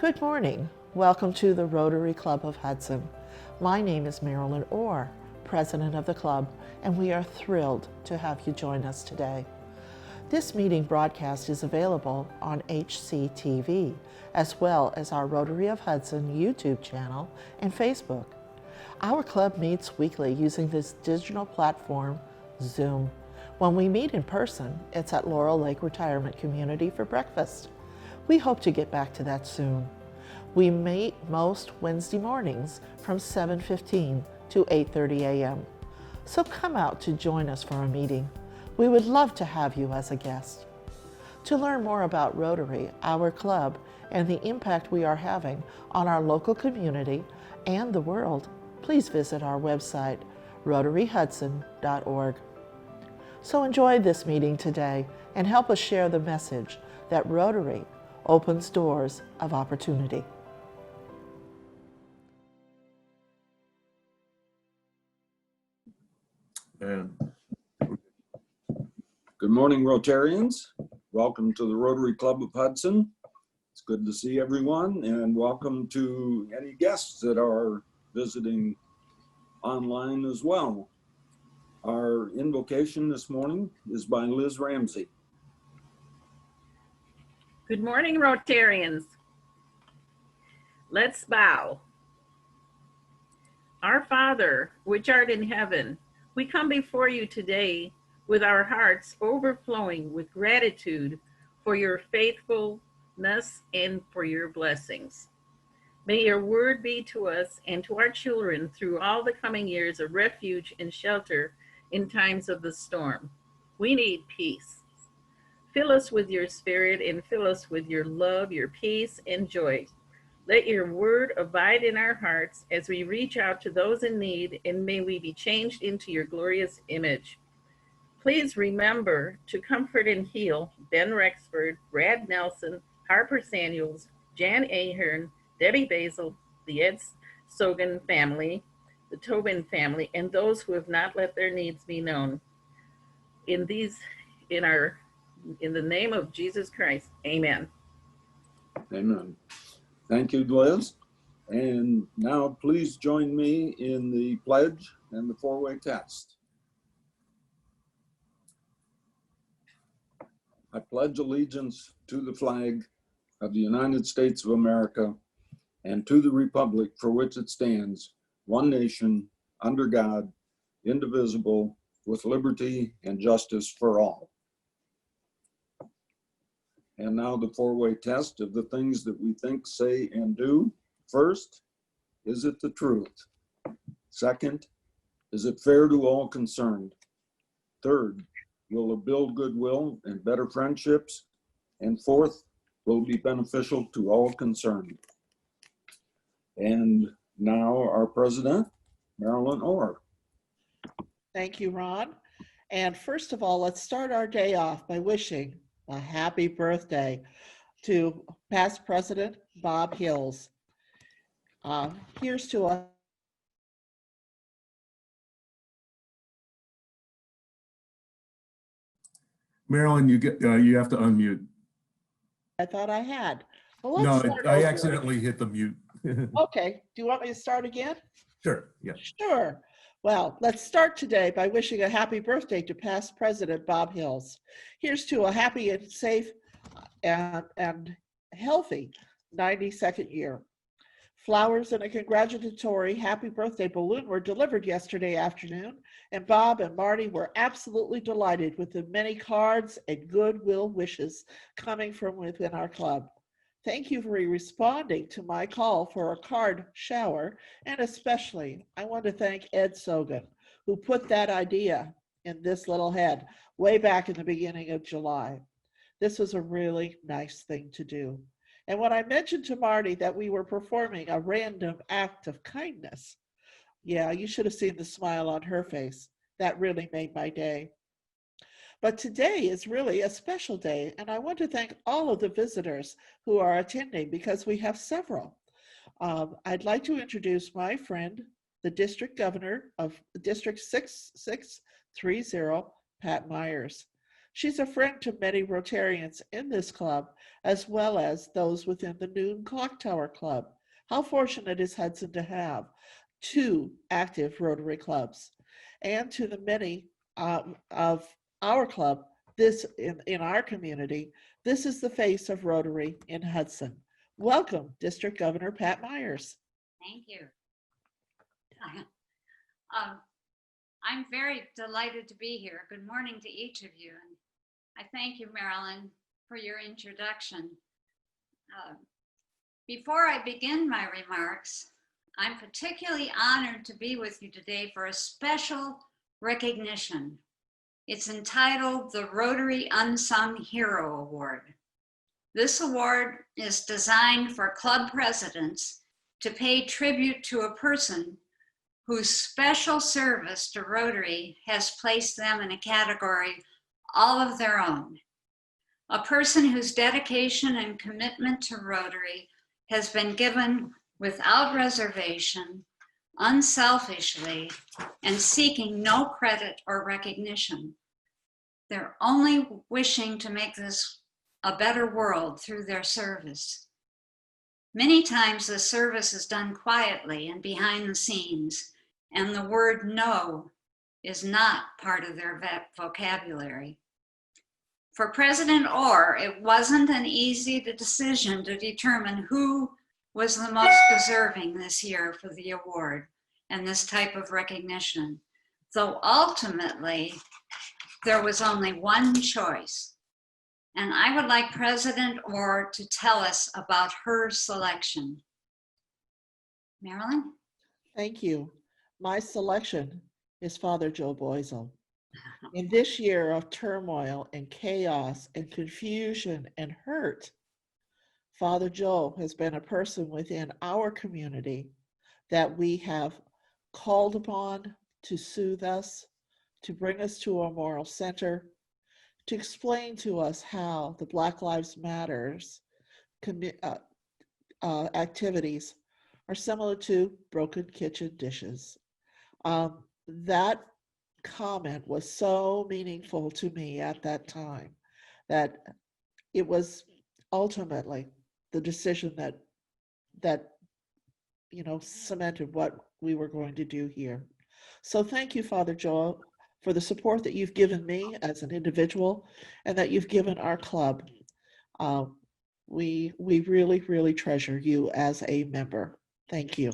Good morning. Welcome to the Rotary Club of Hudson. My name is Marilyn Orr, President of the club, and we are thrilled to have you join us today. This meeting broadcast is available on HCTV, as well as our Rotary of Hudson YouTube channel and Facebook. Our club meets weekly using this digital platform, Zoom. When we meet in person, it's at Laurel Lake Retirement Community for breakfast. We hope to get back to that soon. We meet most Wednesday mornings from 7:15 to 8:30 a.m. So come out to join us for a meeting. We would love to have you as a guest. To learn more about Rotary, our club, and the impact we are having on our local community and the world, please visit our website, rotaryhudson.org. So enjoy this meeting today and help us share the message that Rotary opens doors of opportunity. And good morning, Rotarians. Welcome to the Rotary Club of Hudson. It's good to see everyone, and welcome to any guests that are visiting online as well. Our invocation this morning is by Liz Ramsey. Good morning, Rotarians. Let's bow. Our Father, which art in heaven, we come before you today with our hearts overflowing with gratitude for your faithfulness and for your blessings. May your word be to us and to our children through all the coming years a refuge and shelter in times of the storm. We need peace. Fill us with your spirit and fill us with your love, your peace, and joy. Let your word abide in our hearts as we reach out to those in need, and may we be changed into your glorious image. Please remember to comfort and heal Ben Rexford, Brad Nelson, Harper Samuels, Jan Ahern, Debbie Basil, the Ed Sogan family, the Tobin family, and those who have not let their needs be known. In the name of Jesus Christ, amen. Amen. Thank you, Liz. And now please join me in the pledge and the four-way test. I pledge allegiance to the flag of the United States of America and to the republic for which it stands, one nation, under God, indivisible, with liberty and justice for all. And now the four-way test of the things that we think, say, and do. First, is it the truth? Second, is it fair to all concerned? Third, will it build goodwill and better friendships? And fourth, will it be beneficial to all concerned? And now our president, Marilyn Orr. Thank you, Ron. And first of all, let's start our day off by wishing a happy birthday to past President Bob Hills. Here's to a Marilyn, you have to unmute. I thought I had. Well, No, let's start I over. accidentally hit the mute. Okay, do you want me to start again? Sure, yeah. Sure. Well, let's start today by wishing a happy birthday to past President Bob Hills. Here's to a happy and safe and healthy 92nd year. Flowers and a congratulatory happy birthday balloon were delivered yesterday afternoon, and Bob and Marty were absolutely delighted with the many cards and goodwill wishes coming from within our club. Thank you for responding to my call for a card shower, and especially I want to thank Ed Sogan, who put that idea in this little head way back in the beginning of July. This was a really nice thing to do. And when I mentioned to Marty that we were performing a random act of kindness, yeah, you should have seen the smile on her face. That really made my day. But today is really a special day, and I want to thank all of the visitors who are attending because we have several. I'd like to introduce my friend, the District Governor of District 6630, Pat Myers. She's a friend to many Rotarians in this club, as well as those within the Noon Clock Tower Club. How fortunate is Hudson to have 2 active Rotary clubs? And to the many of our club, this in our community, this is the face of Rotary in Hudson. Welcome, District Governor Pat Myers. Thank you. I'm very delighted to be here. Good morning to each of you. And I thank you, Marilyn, for your introduction. Before I begin my remarks, I'm particularly honored to be with you today for a special recognition. It's entitled the Rotary Unsung Hero Award. This award is designed for club presidents to pay tribute to a person whose special service to Rotary has placed them in a category all of their own. A person whose dedication and commitment to Rotary has been given without reservation, unselfishly, and seeking no credit or recognition. They're only wishing to make this a better world through their service. Many times the service is done quietly and behind the scenes, and the word no is not part of their vocabulary. For President Orr, it wasn't an easy decision to determine who was the most deserving this year for the award and this type of recognition, though ultimately there was only one choice. And I would like President Orr to tell us about her selection. Marilyn? Thank you. My selection is Father Joe Boisel. In this year of turmoil and chaos and confusion and hurt, Father Joe has been a person within our community that we have called upon to soothe us, to bring us to a moral center, to explain to us how the Black Lives Matters activities are similar to broken kitchen dishes. That comment was so meaningful to me at that time that it was ultimately the decision that cemented what we were going to do here. So thank you, Father Joel, for the support that you've given me as an individual and that you've given our club. We really, really treasure you as a member. Thank you.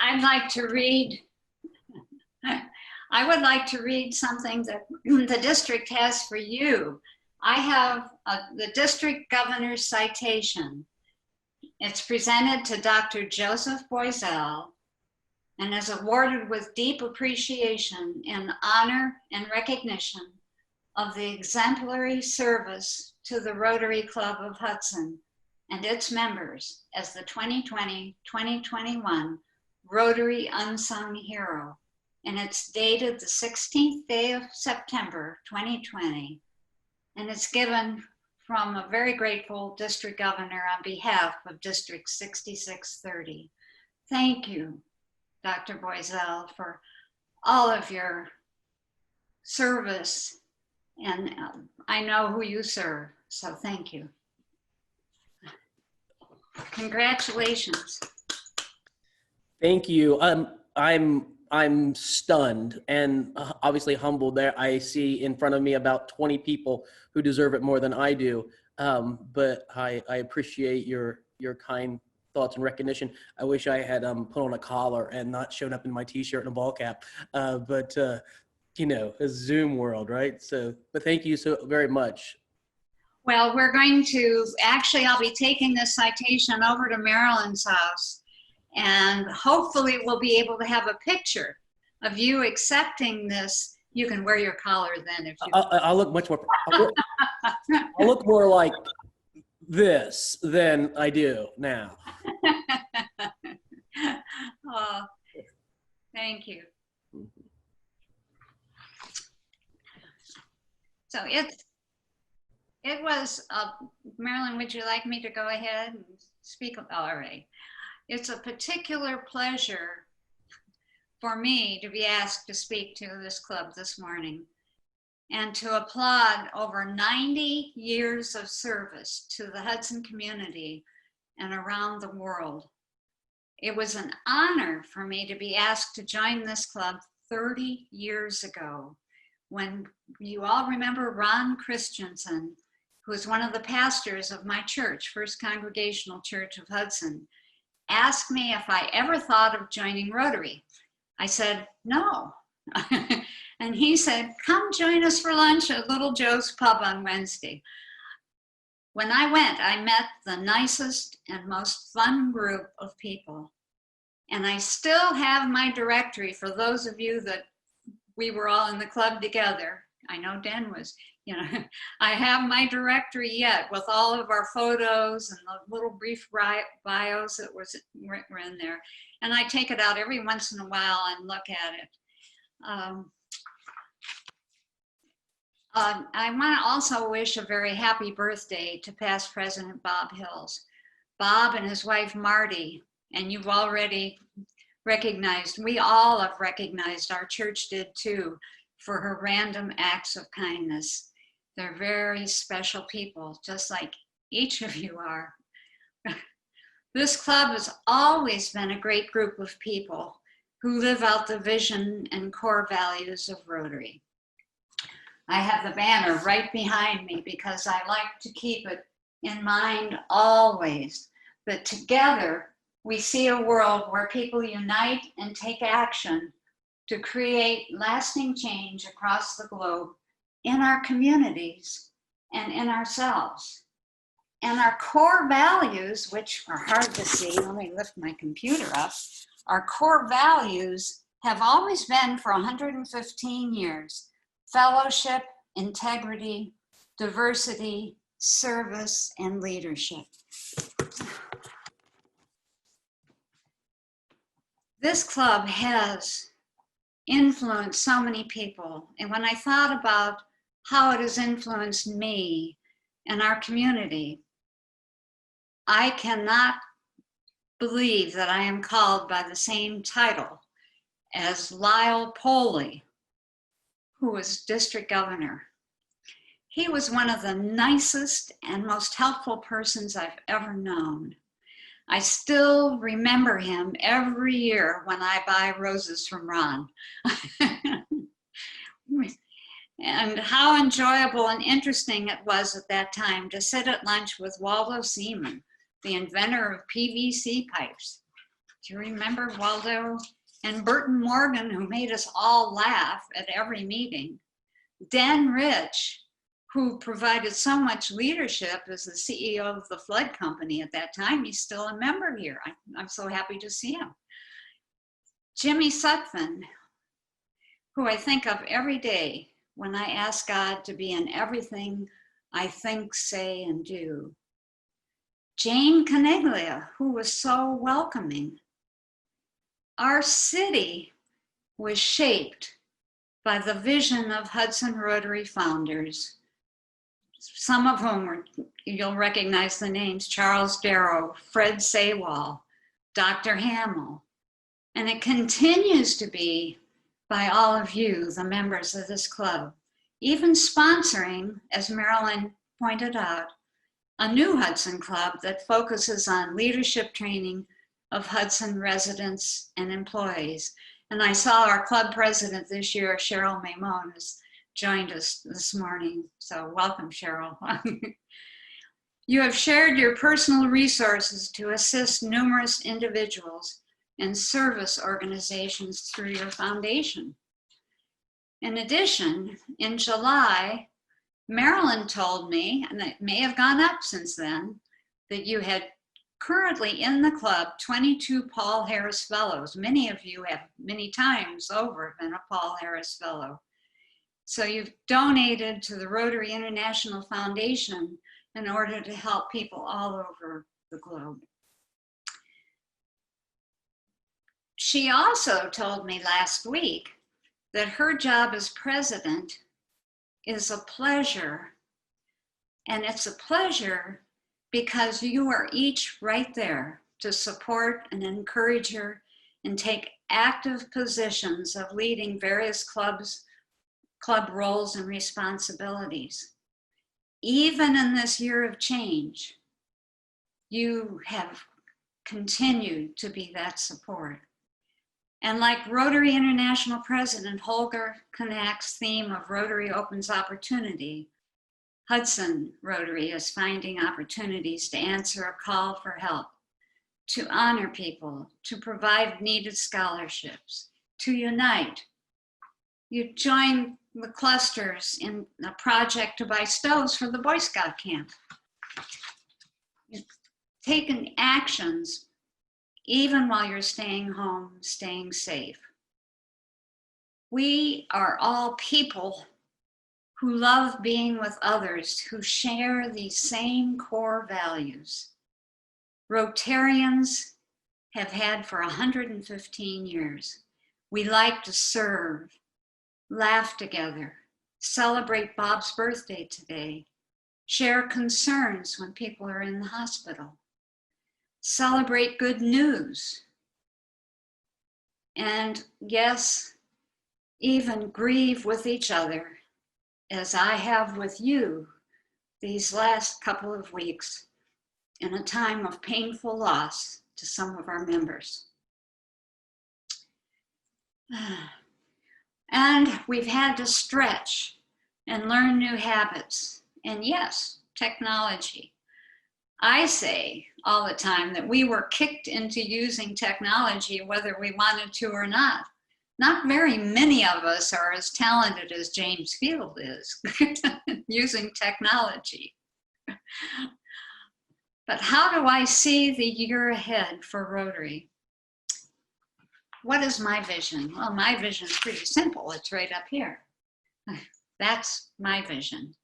I'd like to read, I would like to read something that the district has for you. I have the district governor's citation. It's presented to Dr. Joseph Boisel and is awarded with deep appreciation in honor and recognition of the exemplary service to the Rotary Club of Hudson and its members as the 2020-2021 Rotary Unsung Hero. And it's dated the 16th day of September, 2020. And it's given from a very grateful district governor on behalf of District 6630. Thank you, Dr. Boisel, for all of your service. And I know who you serve, so thank you. Congratulations. Thank you. I'm stunned and obviously humbled there. I see in front of me about 20 people who deserve it more than I do. But I appreciate your kind thoughts and recognition. I wish I had put on a collar and not shown up in my t-shirt and a ball cap. But a Zoom world, right? So, but thank you so very much. Well, we're going to, actually, I'll be taking this citation over to Marilyn's house, and hopefully we'll be able to have a picture of you accepting this. You can wear your collar then if you I'll look much more, I'll look more like this than I do now. Oh, thank you. So it was, Marilyn, would you like me to go ahead and speak? All right. It's a particular pleasure for me to be asked to speak to this club this morning and to applaud over 90 years of service to the Hudson community and around the world. It was an honor for me to be asked to join this club 30 years ago, when you all remember Ron Christensen, who was one of the pastors of my church, First Congregational Church of Hudson, asked me if I ever thought of joining Rotary. I said, no. And he said, come join us for lunch at Little Joe's Pub on Wednesday. When I went, I met the nicest and most fun group of people. And I still have my directory for those of you that we were all in the club together. I know Den was, I have my directory yet with all of our photos and the little brief bios that were in there. And I take it out every once in a while and look at it. I want to also wish a very happy birthday to past President Bob Hills. Bob and his wife Marty, and you've already recognized, we all have recognized, our church did too, for her random acts of kindness. They're very special people, just like each of you are. This club has always been a great group of people who live out the vision and core values of Rotary. I have the banner right behind me because I like to keep it in mind always, that together we see a world where people unite and take action to create lasting change across the globe in our communities and in ourselves. And our core values, which are hard to see, let me lift my computer up, our core values have always been for 115 years, fellowship, integrity, diversity, service, and leadership. This club has influenced so many people. And when I thought about how it has influenced me and our community, I cannot believe that I am called by the same title as Lyle Poley, who was district governor. He was one of the nicest and most helpful persons I've ever known. I still remember him every year when I buy roses from Ron. And how enjoyable and interesting it was at that time to sit at lunch with Waldo Seaman, the inventor of PVC pipes. Do you remember Waldo? And Burton Morgan, who made us all laugh at every meeting. Dan Rich, who provided so much leadership as the CEO of the flood company at that time. He's still a member here. I'm so happy to see him. Jimmy Sutphin, who I think of every day when I ask God to be in everything I think, say, and do. Jane Caniglia, who was so welcoming. Our city was shaped by the vision of Hudson Rotary founders, some of whom were, you'll recognize the names, Charles Darrow, Fred Saywall, Dr. Hamill. And it continues to be by all of you, the members of this club, even sponsoring, as Marilyn pointed out, a new Hudson club that focuses on leadership training of Hudson residents and employees. And I saw our club president this year, Cheryl Maimon, has joined us this morning. So welcome, Cheryl. You have shared your personal resources to assist numerous individuals and service organizations through your foundation. In addition, in July, Marilyn told me, and it may have gone up since then, that you had currently in the club 22 Paul Harris Fellows. Many of you have many times over been a Paul Harris Fellow. So you've donated to the Rotary International Foundation in order to help people all over the globe. She also told me last week that her job as president is a pleasure. And it's a pleasure because you are each right there to support and encourage her and take active positions of leading various club roles and responsibilities. Even in this year of change, you have continued to be that support. And like Rotary International President Holger Knak's theme of Rotary opens opportunity, Hudson Rotary is finding opportunities to answer a call for help, to honor people, to provide needed scholarships, to unite. You join the clusters in a project to buy stoves for the Boy Scout camp. You've taken actions even while you're staying home, staying safe. We are all people who love being with others, who share these same core values. Rotarians have had for 115 years. We like to serve, laugh together, celebrate Bob's birthday today, share concerns when people are in the hospital, celebrate good news, and yes, even grieve with each other, as I have with you these last couple of weeks in a time of painful loss to some of our members. And we've had to stretch and learn new habits. And yes, technology. I say all the time that we were kicked into using technology whether we wanted to or not. Not very many of us are as talented as James Field is using technology. But how do I see the year ahead for Rotary? What is my vision? Well, my vision is pretty simple. It's right up here. That's my vision.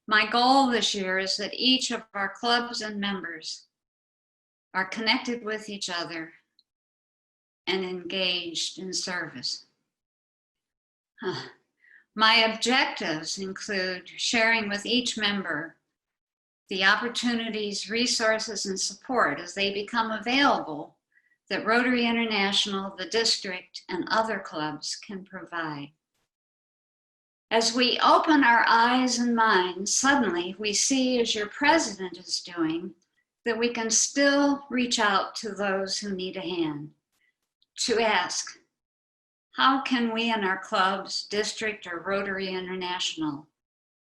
My goal this year is that each of our clubs and members are connected with each other and engaged in service. My objectives include sharing with each member the opportunities, resources, and support as they become available that Rotary International, the district, and other clubs can provide. As we open our eyes and minds, suddenly we see, as your president is doing, that we can still reach out to those who need a hand, to ask, how can we in our clubs, district, or Rotary International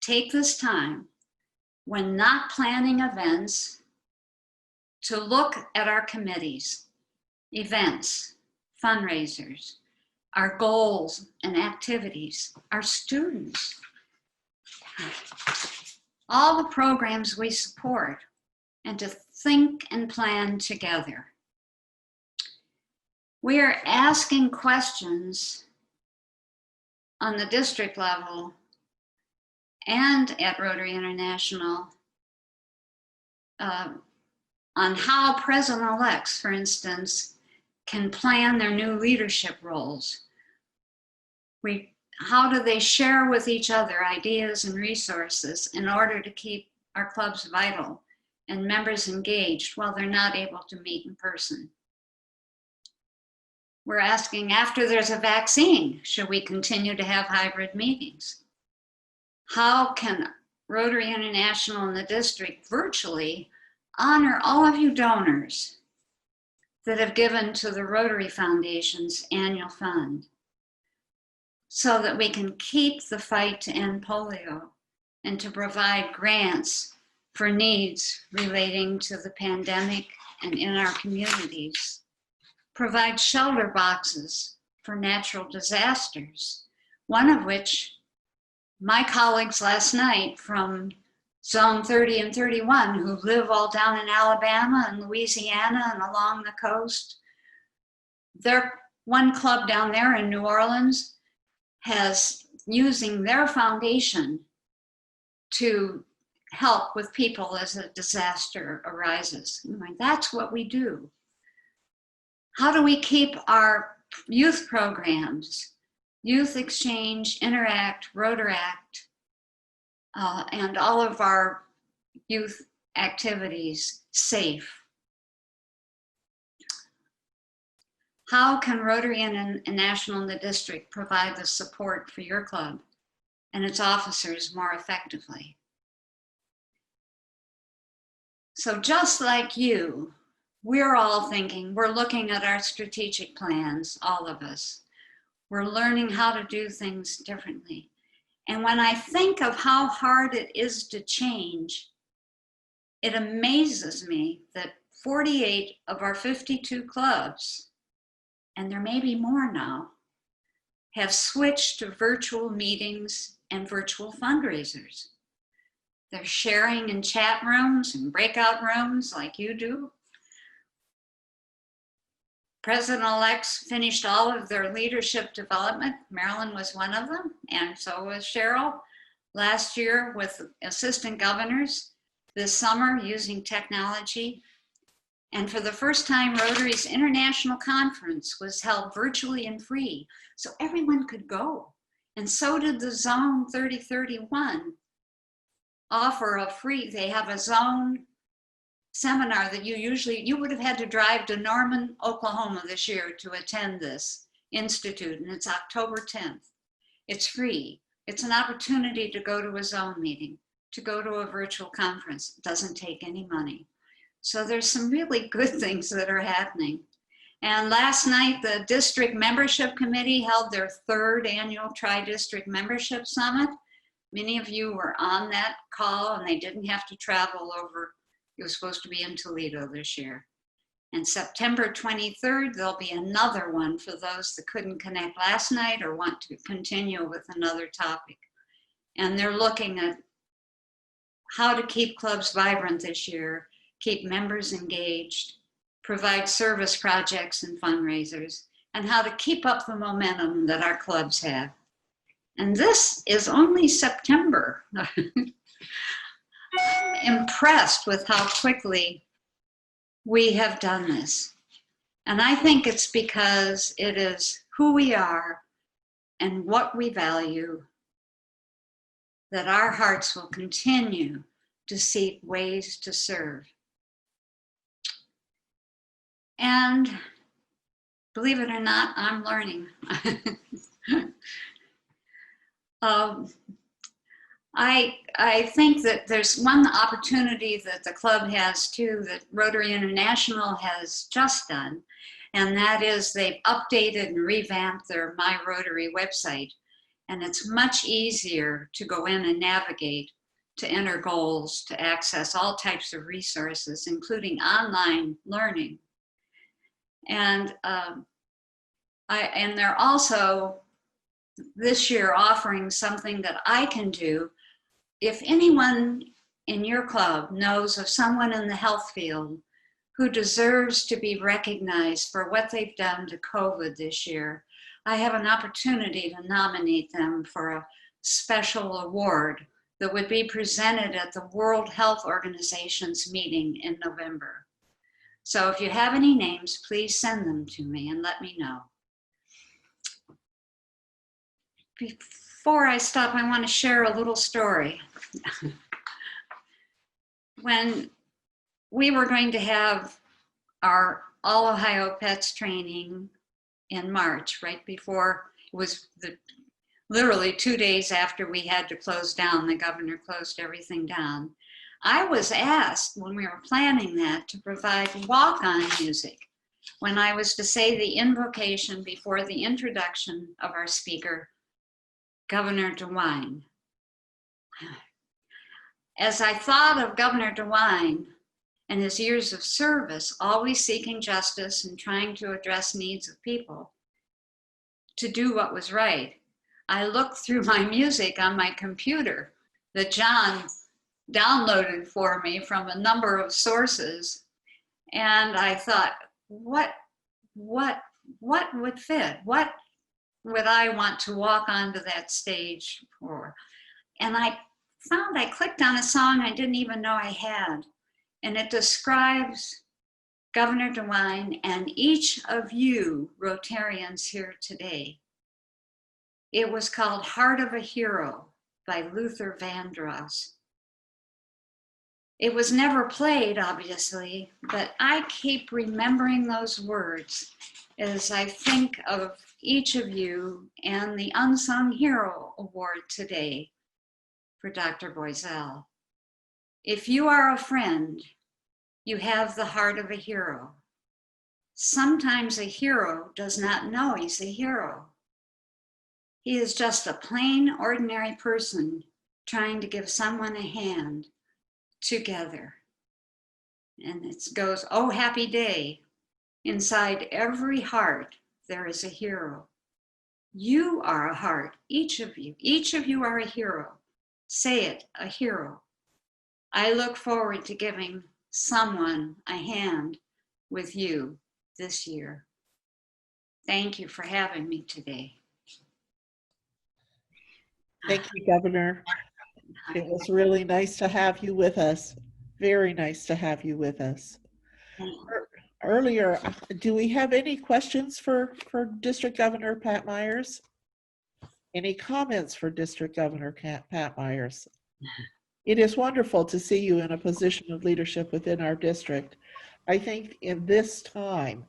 take this time when not planning events to look at our committees, events, fundraisers, our goals and activities, our students, all the programs we support, and to think and plan together. We are asking questions on the district level and at Rotary International on how president-elects, for instance, can plan their new leadership roles. How do they share with each other ideas and resources in order to keep our clubs vital and members engaged while they're not able to meet in person? We're asking, after there's a vaccine, should we continue to have hybrid meetings? How can Rotary International and the district virtually honor all of you donors that have given to the Rotary Foundation's annual fund so that we can keep the fight to end polio and to provide grants for needs relating to the pandemic and in our communities, provide shelter boxes for natural disasters, one of which my colleagues last night from Zone 30 and 31 who live all down in Alabama and Louisiana and along the coast. Their one club down there in New Orleans has using their foundation to help with people as a disaster arises. That's what we do. How do we keep our youth programs, Youth Exchange, Interact, Rotaract, and all of our youth activities safe? How can Rotary International in the district provide the support for your club and its officers more effectively? So just like you, we're all thinking, we're looking at our strategic plans, all of us. We're learning how to do things differently. And when I think of how hard it is to change, it amazes me that 48 of our 52 clubs, and there may be more now, have switched to virtual meetings and virtual fundraisers. They're sharing in chat rooms and breakout rooms like you do. President-elects finished all of their leadership development. Marilyn was one of them, and so was Cheryl. Last year with assistant governors, this summer using technology. And for the first time, Rotary's International Conference was held virtually and free, so everyone could go. And so did the Zone 3031 offer a free, they have a zone seminar that you would have had to drive to Norman, Oklahoma this year to attend this institute, and it's October 10th. It's free. It's an opportunity to go to a zone meeting, to go to a virtual conference. It doesn't take any money. So there's some really good things that are happening. And last night, the district membership committee held their 3rd annual Tri-District Membership Summit. Many of you were on that call and they didn't have to travel over. It was supposed to be in Toledo this year. And September 23rd, there'll be another one for those that couldn't connect last night or want to continue with another topic. And they're looking at how to keep clubs vibrant this year, keep members engaged, provide service projects and fundraisers, and how to keep up the momentum that our clubs have. And this is only September. I'm impressed with how quickly we have done this. And I think it's because it is who we are and what we value that our hearts will continue to seek ways to serve. And believe it or not, I'm learning. I think that there's one opportunity that the club has too, that Rotary International has just done, and that is they've updated and revamped their My Rotary website. And it's much easier to go in and navigate, to enter goals, to access all types of resources, including online learning. And they're also this year offering something that I can do. If anyone in your club knows of someone in the health field who deserves to be recognized for what they've done to COVID this year, I have an opportunity to nominate them for a special award that would be presented at the World Health Organization's meeting in November. So if you have any names, please send them to me and let me know. Before I stop, I want to share a little story. When we were going to have our All Ohio Pets training in March, right before, it was literally 2 days after we had to close down, the governor closed everything down. I was asked when we were planning that to provide walk-on music when I was to say the invocation before the introduction of our speaker, Governor DeWine. As I thought of Governor DeWine and his years of service, always seeking justice and trying to address needs of people, to do what was right, I looked through my music on my computer that John downloaded for me from a number of sources, and I thought, what would fit? What would I want to walk onto that stage for? And I found I clicked on a song I didn't even know I had, and it describes Governor DeWine and each of you Rotarians here today. It was called Heart of a Hero by Luther Vandross. It was never played, obviously, but I keep remembering those words as I think of each of you and the Unsung Hero Award today for Dr. Boiselle. If you are a friend, you have the heart of a hero. Sometimes a hero does not know he's a hero. He is just a plain, ordinary person trying to give someone a hand together. And it goes, oh, happy day. Inside every heart, there is a hero. You are a heart, each of you. Each of you are a hero. Say it, a hero. I look forward to giving someone a hand with you this year. Thank you for having me today. Thank you, Governor. It was really nice to have you with us. Very nice to have you with us. Earlier, do we have any questions for District Governor Pat Myers? Any comments for District Governor Pat Myers? It is wonderful to see you in a position of leadership within our district. I think in this time,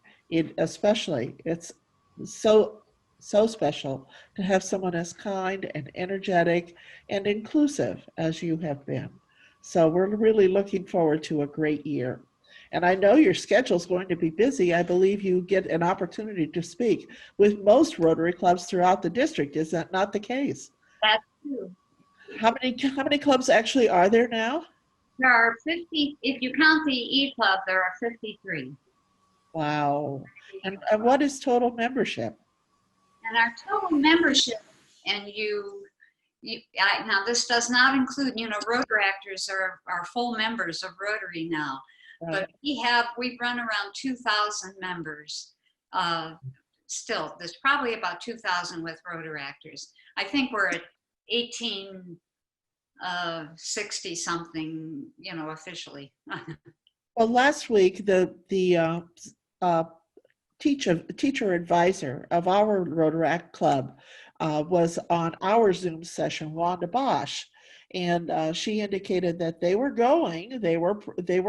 especially, it's so special to have someone as kind and energetic and inclusive as you have been. So we're really looking forward to a great year. And I know your schedule is going to be busy. I believe you get an opportunity to speak with most Rotary clubs throughout the district. Is that not the case? That's true. How many clubs actually are there now? There are 50, if you count the E Club, there are 53. Wow. And what is total membership? And our total membership, and now this does not include, Rotary actors are full members of Rotary now. But we've run around 2,000 members. Still, there's probably about 2,000 with Rotary actors. I think we're at 1860 something, officially. Well, last week the teacher advisor of our Rotaract Club was on our Zoom session, Wanda Bosch, and she indicated that they were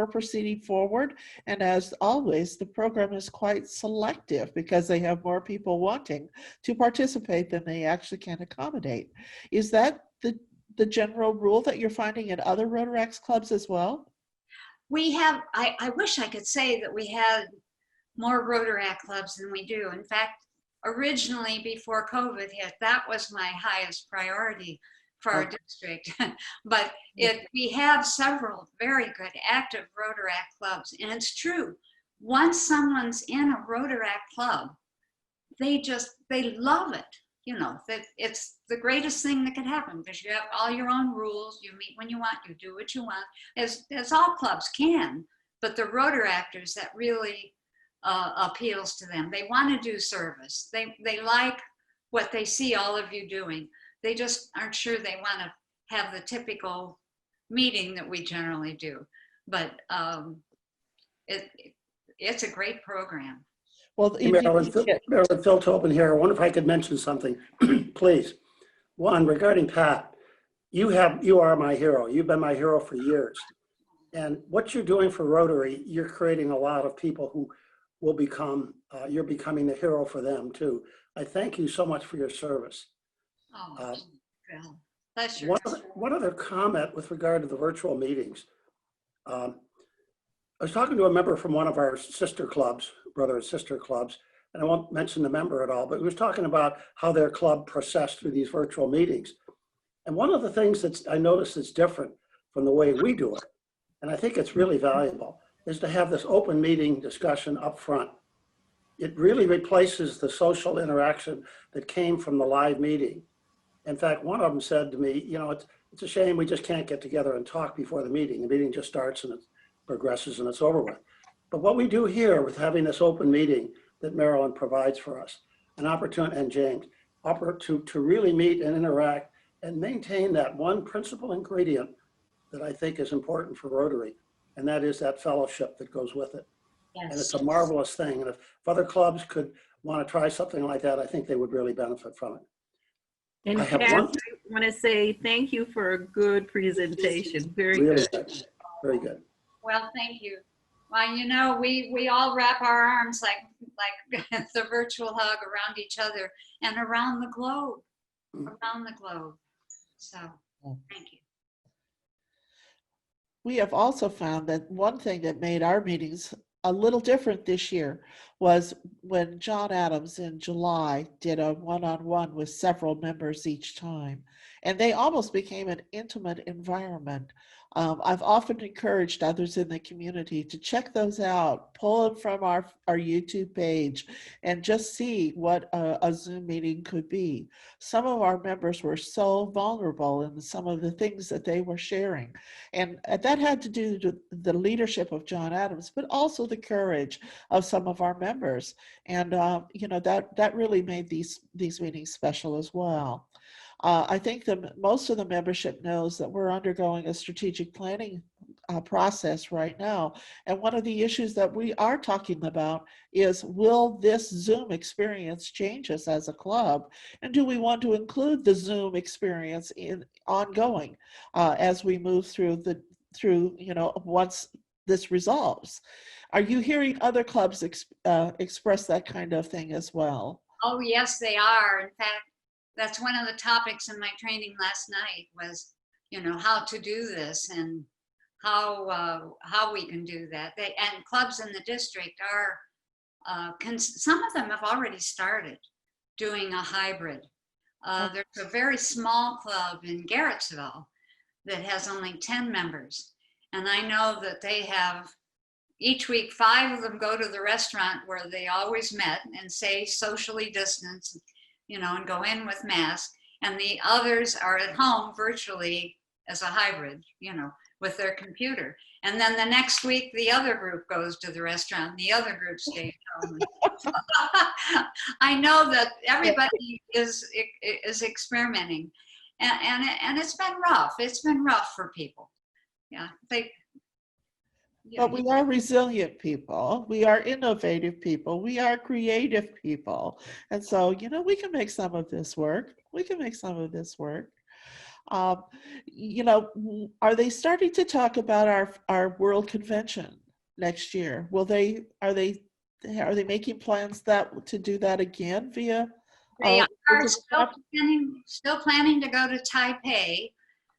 proceeding forward, and as always, the program is quite selective because they have more people wanting to participate than they actually can accommodate. Is that the general rule that you're finding in other Rotaract clubs as well? We have, I wish I could say that we had more Rotaract clubs than we do. In fact, originally before COVID hit, that was my highest priority for our district. But we have several very good active Rotaract clubs. And it's true, once someone's in a Rotaract club, they love it. That it's the greatest thing that could happen because you have all your own rules. You meet when you want, you do what you want, as all clubs can. But the Rotaractors, that really appeals to them. They want to do service. They like what they see all of you doing. They just aren't sure they want to have the typical meeting that we generally do. But it's a great program. Well, Marilyn, Phil Tobin here. I wonder if I could mention something, please. One, regarding Pat, you are my hero. You've been my hero for years. And what you're doing for Rotary, you're creating a lot of people who will you're becoming the hero for them too. I thank you so much for your service. Oh, that's your one other comment with regard to the virtual meetings. I was talking to a member from one of our sister clubs, brother and sister clubs, and I won't mention the member at all, but he was talking about how their club processed through these virtual meetings. And one of the things that I noticed that's different from the way we do it, and I think it's really valuable, is to have this open meeting discussion up front. It really replaces the social interaction that came from the live meeting. In fact, one of them said to me, it's a shame we just can't get together and talk before the meeting. The meeting just starts and it progresses and it's over with. But what we do here with having this open meeting that Marilyn provides for us, an opportunity, and James, to really meet and interact and maintain that one principal ingredient that I think is important for Rotary, and that is that fellowship that goes with it. Yes. And it's a marvelous thing. And if other clubs could want to try something like that, I think they would really benefit from it. And I have Pat, one. I want to say thank you for a good presentation. Very Really good. Very good. Well, thank you. Well, you know, we all wrap our arms like the virtual hug around each other and around the globe, So, thank you. We have also found that one thing that made our meetings a little different this year was when John Adams in July did a one-on-one with several members each time, and they almost became an intimate environment. I've often encouraged others in the community to check those out, pull them from our YouTube page, and just see what a Zoom meeting could be. Some of our members were so vulnerable in some of the things that they were sharing. And that had to do with the leadership of John Adams, but also the courage of some of our members. And, you know, that really made these meetings special as well. I think most of the membership knows that we're undergoing a strategic planning process right now. And one of the issues that we are talking about is, will this Zoom experience change us as a club? And do we want to include the Zoom experience in ongoing as we move through, you know, once this resolves? Are you hearing other clubs express that kind of thing as well? Oh, yes, they are. In fact, that's one of the topics in my training last night was, you know, how to do this and how we can do that. And clubs in the district are, some of them have already started doing a hybrid. There's a very small club in Garrettsville that has only 10 members. And I know that they have, each week, 5 of them go to the restaurant where they always met and say socially distanced, you know, and go in with masks. And the others are at home virtually as a hybrid, you know, with their computer. And then the next week, the other group goes to the restaurant and the other group stays home. I know that everybody is experimenting, and it's been rough. It's been rough for people. Yeah, but we are resilient people. We are innovative people. We are creative people. And so, you know, we can make some of this work. We can make some of this work. You know, are they starting to talk about our World Convention next year? Are they making plans to do that again via? They are still planning to go to Taipei,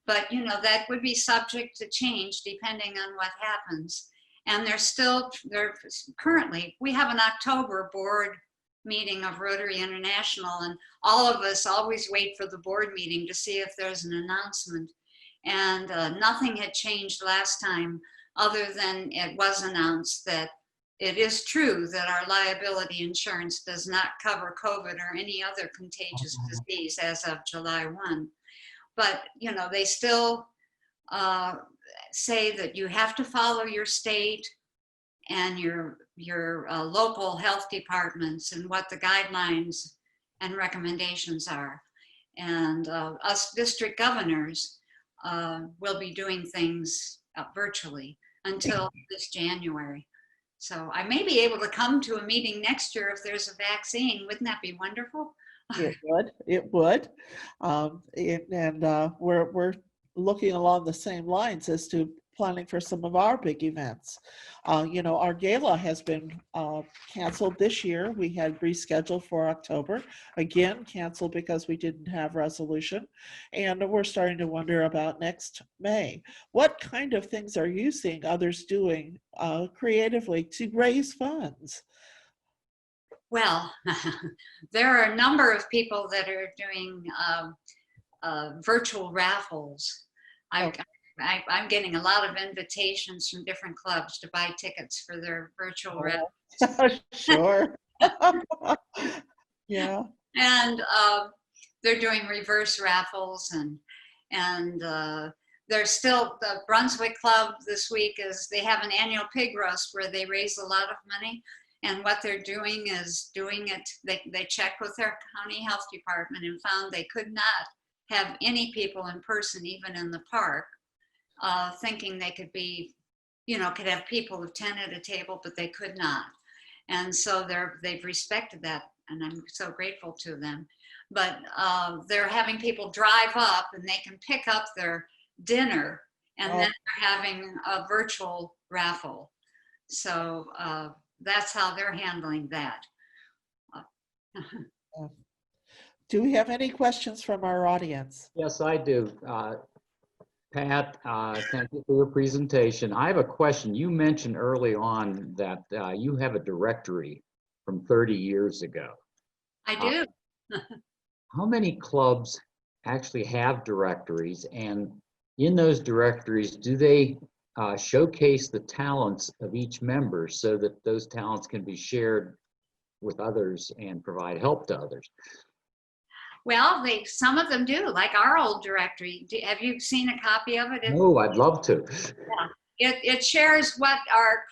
but you know, that would be subject to change depending on what happens. And they're currently, we have an October board meeting of Rotary International, and all of us always wait for the board meeting to see if there's an announcement. And nothing had changed last time, other than it was announced that it is true that our liability insurance does not cover COVID or any other contagious disease as of July 1. But, you know, they still say that you have to follow your state and your local health departments and what the guidelines and recommendations are. And us district governors will be doing things virtually until this January. So I may be able to come to a meeting next year if there's a vaccine. Wouldn't that be wonderful? It would. We're looking along the same lines as to planning for some of our big events. You know, our gala has been canceled this year. We had rescheduled for October, again canceled because we didn't have resolution, and we're starting to wonder about next May. What kind of things are you seeing others doing creatively to raise funds? Well, there are a number of people that are doing virtual raffles. I'm getting a lot of invitations from different clubs to buy tickets for their virtual raffles. Sure. Yeah. And they're doing reverse raffles, and there's still the Brunswick Club this week is they have an annual pig roast where they raise a lot of money. And what they're doing is they checked with their county health department and found they could not have any people in person, even in the park, thinking they could be, you know, could have people of 10 at a table, but they could not. And so they've respected that, and I'm so grateful to them. But they're having people drive up and they can pick up their dinner, and then they're having a virtual raffle. So that's how they're handling that. Do we have any questions from our audience? Yes, I do. Pat, thank you for your presentation. I have a question. You mentioned early on that you have a directory from 30 years ago. I do. How many clubs actually have directories? And in those directories, do they showcase the talents of each member so that those talents can be shared with others and provide help to others? Well, some of them do, like our old directory. Have you seen a copy of it? Oh, I'd love to. It shares what our,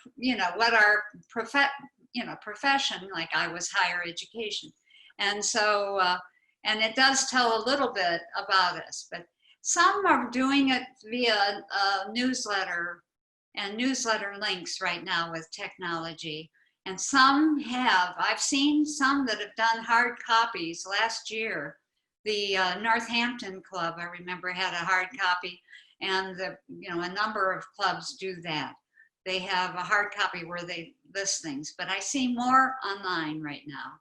what our profession, like I was higher education. And so, and it does tell a little bit about us, but some are doing it via newsletter and newsletter links right now with technology. And some have, I've seen some that have done hard copies last year. The Northampton Club, I remember, had a hard copy, and a number of clubs do that. They have a hard copy where they list things, but I see more online right now.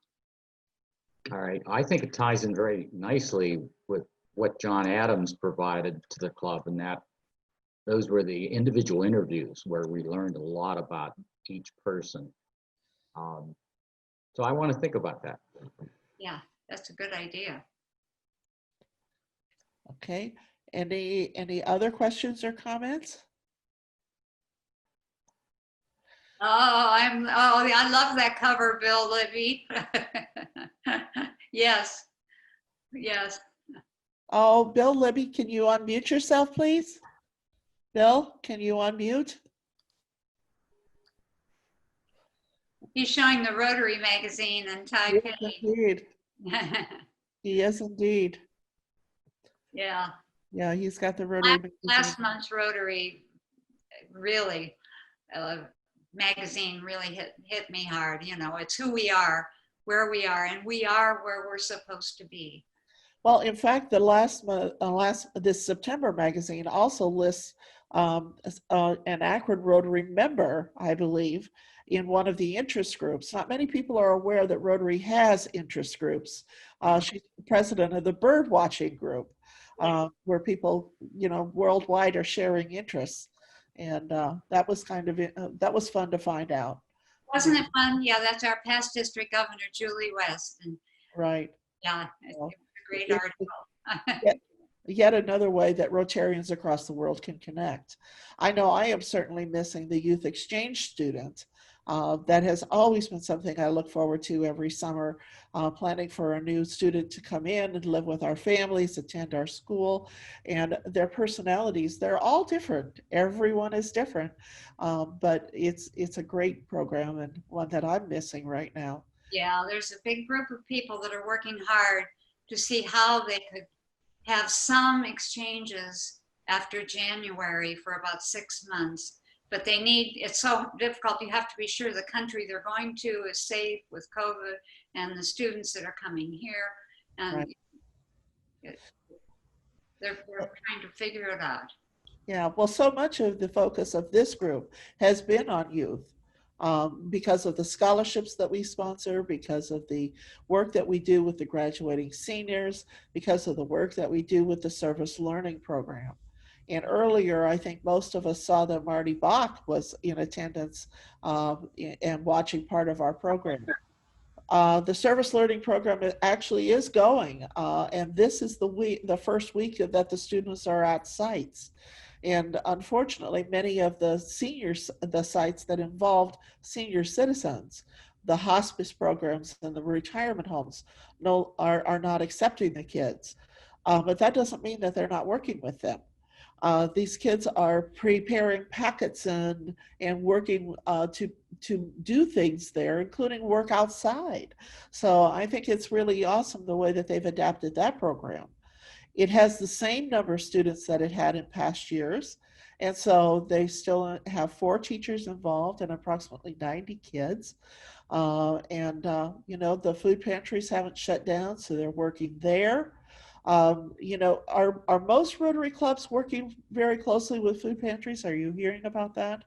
All right, I think it ties in very nicely with what John Adams provided to the club, and that those were the individual interviews where we learned a lot about each person. So I want to think about that. Yeah, that's a good idea. Okay, any other questions or comments? I love that cover, Bill Libby. Yes, yes. Oh, Bill Libby, can you unmute yourself, please? Bill, can you unmute? He's showing the Rotary magazine and typing. Yes, indeed. He is indeed. Yeah. Yeah, he's got the Rotary Last month's Rotary really magazine really hit me hard. It's who we are, where we are, and we are where we're supposed to be. Well, in fact, this September magazine also lists an Akron Rotary member, I believe, in one of the interest groups. Not many people are aware that Rotary has interest groups. She's the president of the bird watching group, where people, worldwide are sharing interests. And that was that was fun to find out. Wasn't it fun? Yeah, that's our past district governor, Julie West. And right. Yeah, it's a great article. Yet another way that Rotarians across the world can connect. I know I am certainly missing the youth exchange student. That has always been something I look forward to every summer, planning for a new student to come in and live with our families, attend our school, and their personalities, they're all different. Everyone is different, but it's a great program and one that I'm missing right now. Yeah, there's a big group of people that are working hard to see how they could have some exchanges after January for about 6 months. But it's so difficult. You have to be sure the country they're going to is safe with COVID and the students that are coming here. And right. They're trying to figure it out. Yeah, well, so much of the focus of this group has been on youth. Because of the scholarships that we sponsor, because of the work that we do with the graduating seniors, because of the work that we do with the service learning program. And earlier, I think most of us saw that Marty Bach was in attendance and watching part of our program. The service learning program actually is going, and this is the first week that the students are at sites. And unfortunately, many of the sites that involved senior citizens, the hospice programs and the retirement homes are not accepting the kids. But that doesn't mean that they're not working with them. These kids are preparing packets and working to do things there, including work outside. So I think it's really awesome the way that they've adapted that program. It has the same number of students that it had in past years. And so they still have 4 teachers involved and approximately 90 kids. The food pantries haven't shut down, so they're working there. Are most Rotary clubs working very closely with food pantries? Are you hearing about that?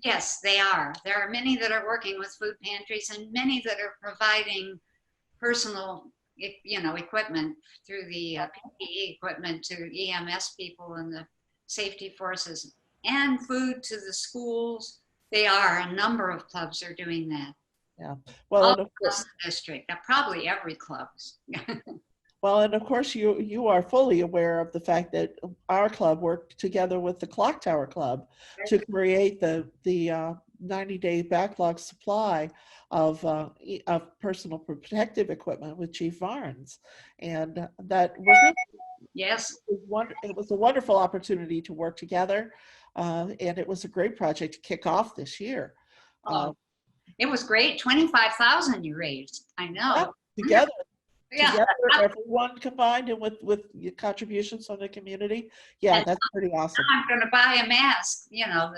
Yes, they are. There are many that are working with food pantries and many that are providing personal, equipment through the PPE equipment to EMS people and the safety forces, and food to the schools. They are. A number of clubs are doing that. Yeah. Well, All and of across course, the district. Probably every club. you are fully aware of the fact that our club worked together with the Clock Tower Club to create the 90-day backlog supply of personal protective equipment with Chief Varnes, and that was Yes. it was a wonderful opportunity to work together, and it was a great project to kick off this year. Oh, it was great. 25,000 you raised. I know. Together, Yeah. together, everyone combined, and with your contributions from the community. Yeah, And that's pretty awesome. I'm going to buy a mask, Yes,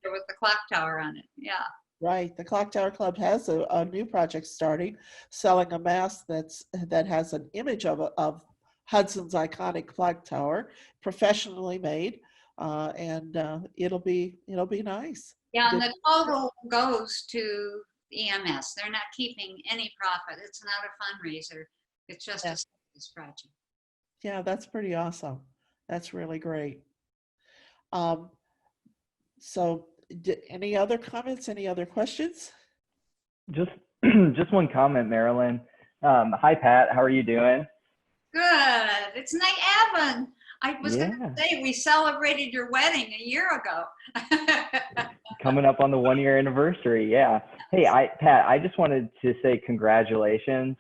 with the clock tower on it. Yeah. right. The Clock Tower Club has a new project starting, selling a mask that has an image of Hudson's iconic clock tower, professionally made, and it'll be nice. Yeah, and the total goes to EMS. They're not keeping any profit. It's not a fundraiser. It's just a service project. Yeah, that's pretty awesome. That's really great. So any other comments, any other questions? Just just one comment, Marilyn. Hi, Pat. How are you doing? Good. It's Night Evan. I was going Yeah. to say we celebrated your wedding a year ago. Coming up on the 1-year anniversary. Yeah. Hey, Pat, I just wanted to say congratulations,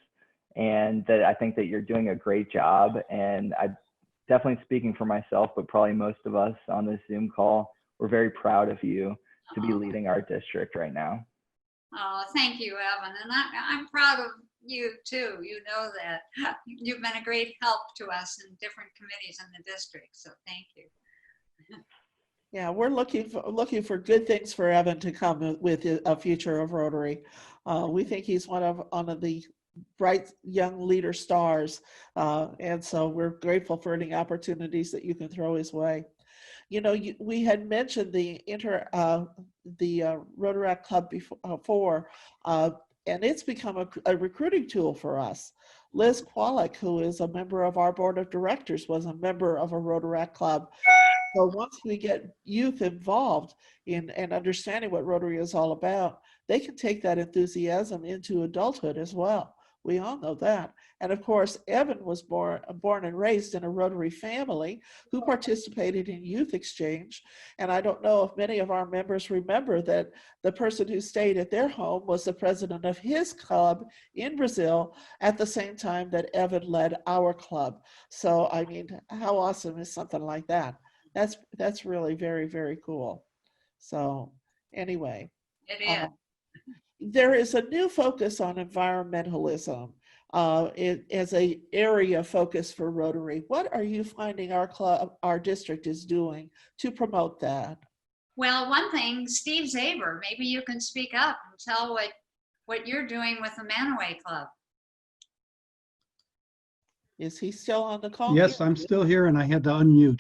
and that I think that you're doing a great job. And I definitely, speaking for myself, but probably most of us on this Zoom call, we're very proud of you to be leading our district right now. Oh, thank you, Evan. And I'm proud of you too. You know that. You've been a great help to us in different committees in the district. So thank you. Yeah, we're looking for good things for Evan to come with a future of Rotary. We think he's one of the bright young leader stars, and so we're grateful for any opportunities that you can throw his way. We had mentioned the Rotaract Club before, and it's become a recruiting tool for us. Liz Qualick, who is a member of our board of directors, was a member of a Rotaract Club. So once we get youth involved in and understanding what Rotary is all about, they can take that enthusiasm into adulthood as well. We all know that. And of course, Evan was born and raised in a Rotary family who participated in youth exchange. And I don't know if many of our members remember that the person who stayed at their home was the president of his club in Brazil at the same time that Evan led our club. So, I mean, how awesome is something like that? That's really very, very cool. So anyway. It is. There is a new focus on environmentalism as an area focus for Rotary. What are you finding our district is doing to promote that? Well, one thing, Steve Zaber, maybe you can speak up and tell what you're doing with the Manaway Club. Is he still on the call? Yes, I'm still here and I had to unmute.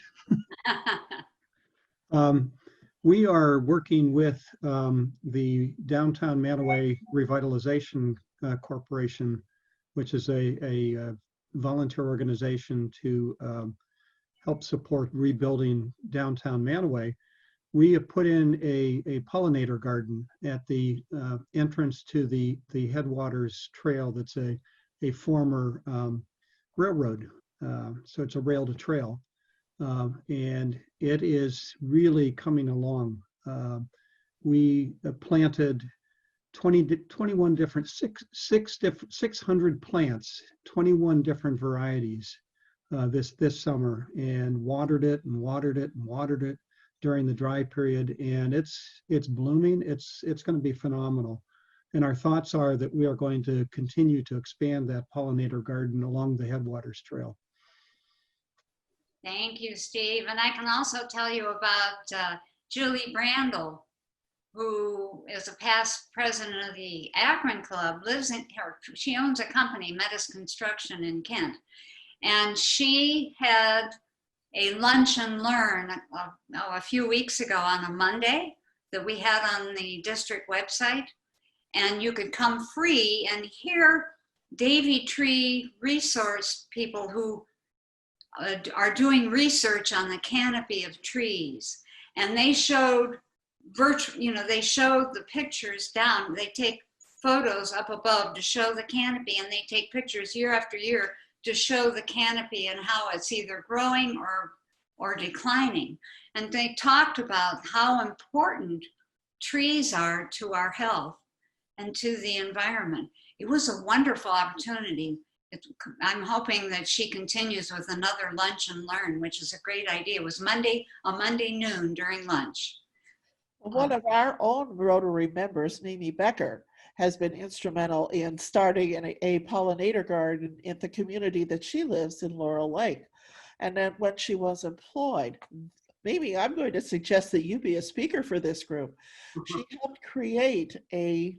We are working with the Downtown Manaway Revitalization Corporation, which is a volunteer organization to help support rebuilding downtown Manaway. We have put in a pollinator garden at the entrance to the Headwaters Trail. That's a former railroad. So it's a rail to trail. And it is really coming along. We planted 21 different, 600 plants, 21 different varieties this summer, and watered it and watered it and watered it during the dry period. And it's blooming. It's going to be phenomenal. And our thoughts are that we are going to continue to expand that pollinator garden along the Headwaters Trail. Thank you, Steve. And I can also tell you about Julie Brandel, who is a past president of the Akron Club, she owns a company, Metis Construction in Kent. And she had a lunch and learn a few weeks ago on a Monday. that we had on the district website. And you could come free and hear Davy Tree resource people who are doing research on the canopy of trees. And they showed they showed the pictures down. They take photos up above to show the canopy, and they take pictures year after year to show the canopy and how it's either growing or declining. And they talked about how important trees are to our health and to the environment. It was a wonderful opportunity. I'm hoping that she continues with another lunch and learn, which is a great idea. It was a Monday noon during lunch. One of our own Rotary members, Mimi Becker, has been instrumental in starting a pollinator garden in the community that she lives in, Laurel Lake. And then when she was employed, Mimi, I'm going to suggest that you be a speaker for this group. She helped create a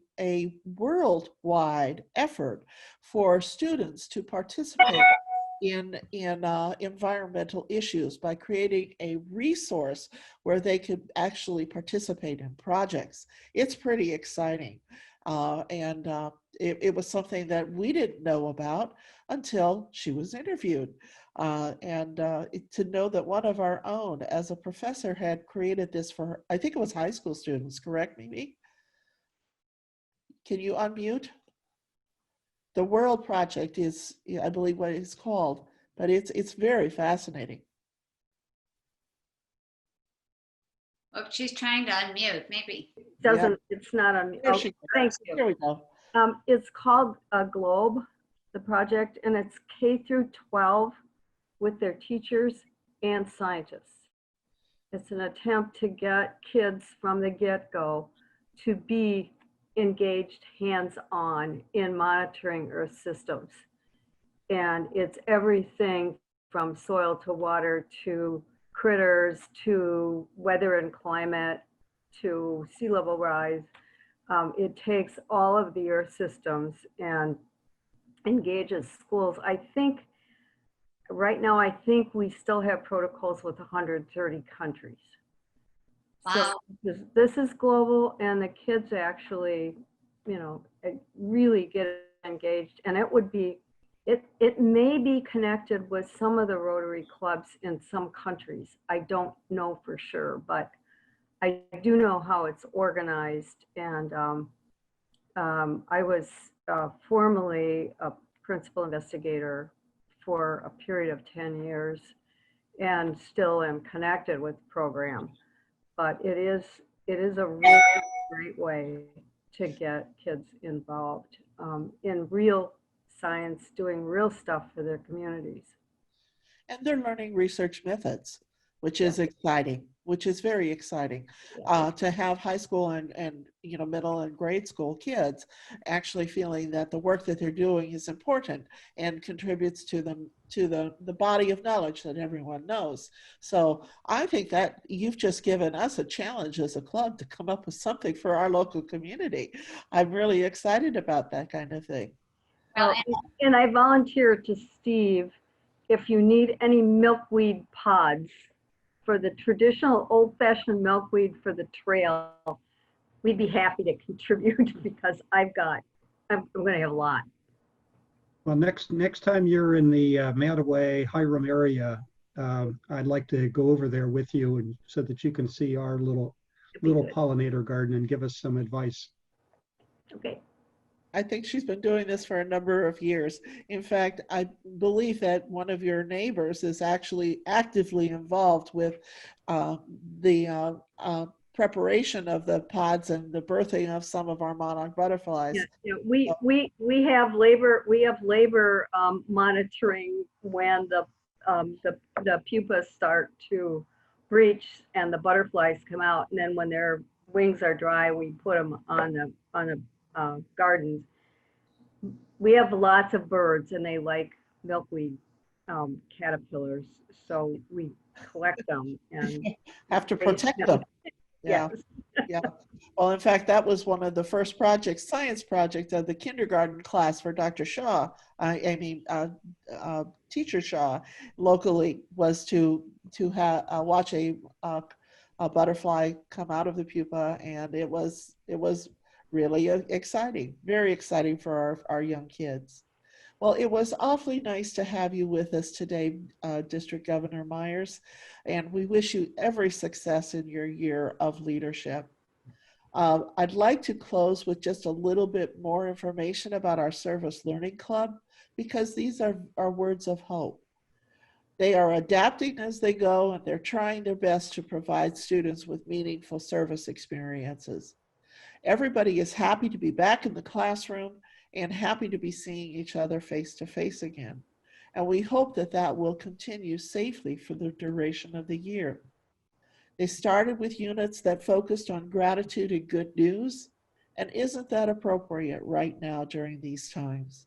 worldwide effort for students to participate in environmental issues by creating a resource where they could actually participate in projects. It's pretty exciting. It was something that we didn't know about until she was interviewed. To know that one of our own, as a professor, had created this for her, I think it was high school students, correct, Mimi? Can you unmute? The World Project is, I believe, what it's called, but it's very fascinating. Oh, she's trying to unmute, maybe. It's not on. There Oh, she goes. thank you. Here we go. It's called Globe, the project, and it's K through 12 with their teachers and scientists. It's an attempt to get kids from the get-go to be engaged hands-on in monitoring Earth systems. And it's everything from soil to water to critters to weather and climate to sea level rise. It takes all of the Earth systems and engages schools. I think right now, I think we still have protocols with 130 countries. Wow. So this is global, and the kids actually, really get engaged. And it may be connected with some of the Rotary clubs in some countries. I don't know for sure, but I do know how it's organized. And I was formerly a principal investigator for a period of 10 years and still am connected with the program. But it is a really great way to get kids involved in real science, doing real stuff for their communities. And they're learning research methods, which is exciting, which is very exciting. To have high school and middle and grade school kids actually feeling that the work that they're doing is important and contributes to the body of knowledge that everyone knows. So I think that you've just given us a challenge as a club to come up with something for our local community. I'm really excited about that kind of thing. Well, And I volunteer to Steve if you need any milkweed pods for the traditional old-fashioned milkweed for the trail. We'd be happy to contribute because I'm going to have a lot. Well, next time you're in the Mattaway, Hiram area, I'd like to go over there with you and so that you can see our little pollinator garden and give us some advice. Okay. I think she's been doing this for a number of years. In fact, I believe that one of your neighbors is actually actively involved with the preparation of the pods and the birthing of some of our monarch butterflies. Yeah, we have labor monitoring when the pupas start to breach and the butterflies come out, and then when their wings are dry, we put them on the gardens. We have lots of birds and they like milkweed caterpillars, so we collect them and have to protect them. Yeah. Yeah. Well, in fact, that was one of the first science projects of the kindergarten class for Dr. Shaw, Teacher Shaw locally, was to watch a a butterfly come out of the pupa, and it was really exciting, very exciting for our young kids. Well, it was awfully nice to have you with us today, District Governor Myers, and we wish you every success in your year of leadership. I'd like to close with just a little bit more information about our Service Learning Club, because these are words of hope. They are adapting as they go, and they're trying their best to provide students with meaningful service experiences. Everybody is happy to be back in the classroom and happy to be seeing each other face to face again. And we hope that that will continue safely for the duration of the year. They started with units that focused on gratitude and good news, and isn't that appropriate right now during these times?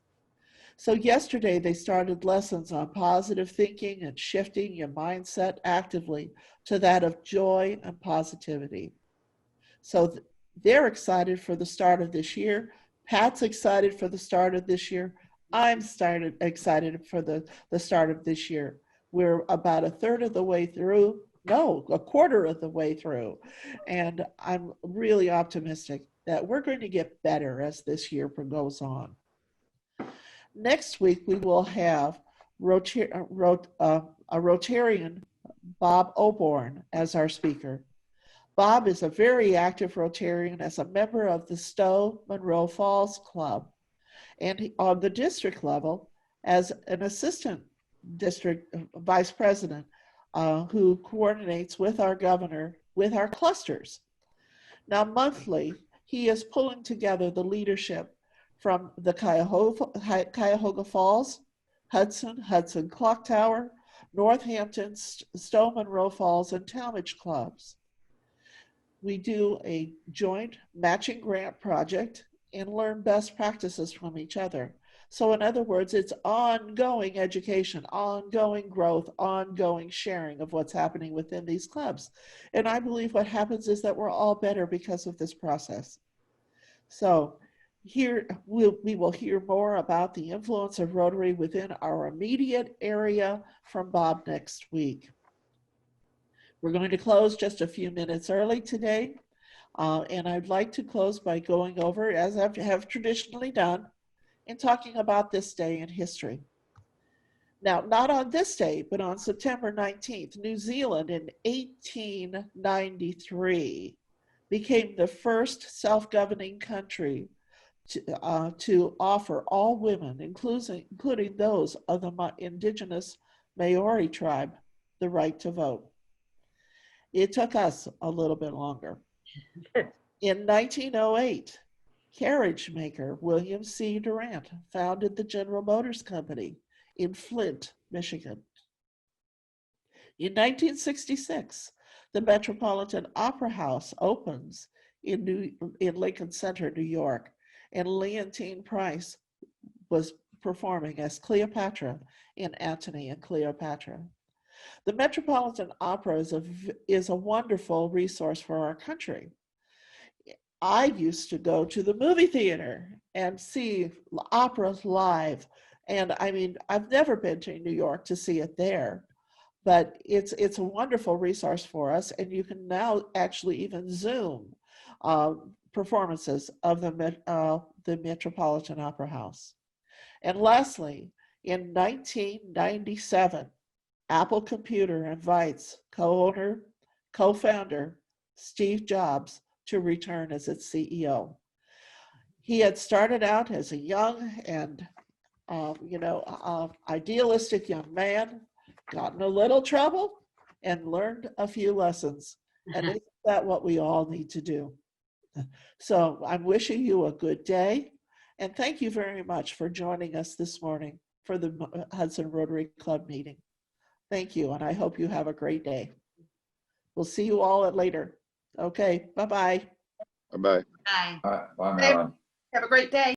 So yesterday they started lessons on positive thinking and shifting your mindset actively to that of joy and positivity. So they're excited for the start of this year. Pat's excited for the start of this year. I'm excited for the start of this year. We're about a third of the way through, no, a quarter of the way through. And I'm really optimistic that we're going to get better as this year goes on. Next week, we will have a Rotarian, Bob Oborn, as our speaker. Bob is a very active Rotarian as a member of the Stowe Monroe Falls Club, and on the district level as an assistant district vice president who coordinates with our governor with our clusters. Now, monthly, he is pulling together the leadership from the Cuyahoga Falls, Hudson Clock Tower, Northampton, Stowe Monroe Falls, and Talmadge clubs. We do a joint matching grant project and learn best practices from each other. So in other words, it's ongoing education, ongoing growth, ongoing sharing of what's happening within these clubs. And I believe what happens is that we're all better because of this process. So here we will hear more about the influence of Rotary within our immediate area from Bob next week. We're going to close just a few minutes early today. And I'd like to close by going over, as I have traditionally done, and talking about this day in history. Now, not on this day, but on September 19th, New Zealand in 1893 became the first self-governing country to offer all women, including those of the indigenous Maori tribe, the right to vote. It took us a little bit longer. In 1908, carriage maker William C. Durant founded the General Motors Company in Flint, Michigan. In 1966, the Metropolitan Opera House opens in Lincoln Center, New York, and Leontine Price was performing as Cleopatra in Antony and Cleopatra. The Metropolitan Opera is a wonderful resource for our country. I used to go to the movie theater and see operas live. And I mean, I've never been to New York to see it there, but it's a wonderful resource for us. And you can now actually even Zoom performances of the Metropolitan Opera House. And lastly, in 1997, Apple Computer invites co-founder Steve Jobs to return as its CEO. He had started out as a young and idealistic young man, got in a little trouble, and learned a few lessons. And isn't that what we all need to do? So I'm wishing you a good day, and thank you very much for joining us this morning for the Hudson Rotary Club meeting. Thank you, and I hope you have a great day. We'll see you all later. Okay, bye-bye. Bye-bye. Bye. Bye, Marilyn. Have a great day.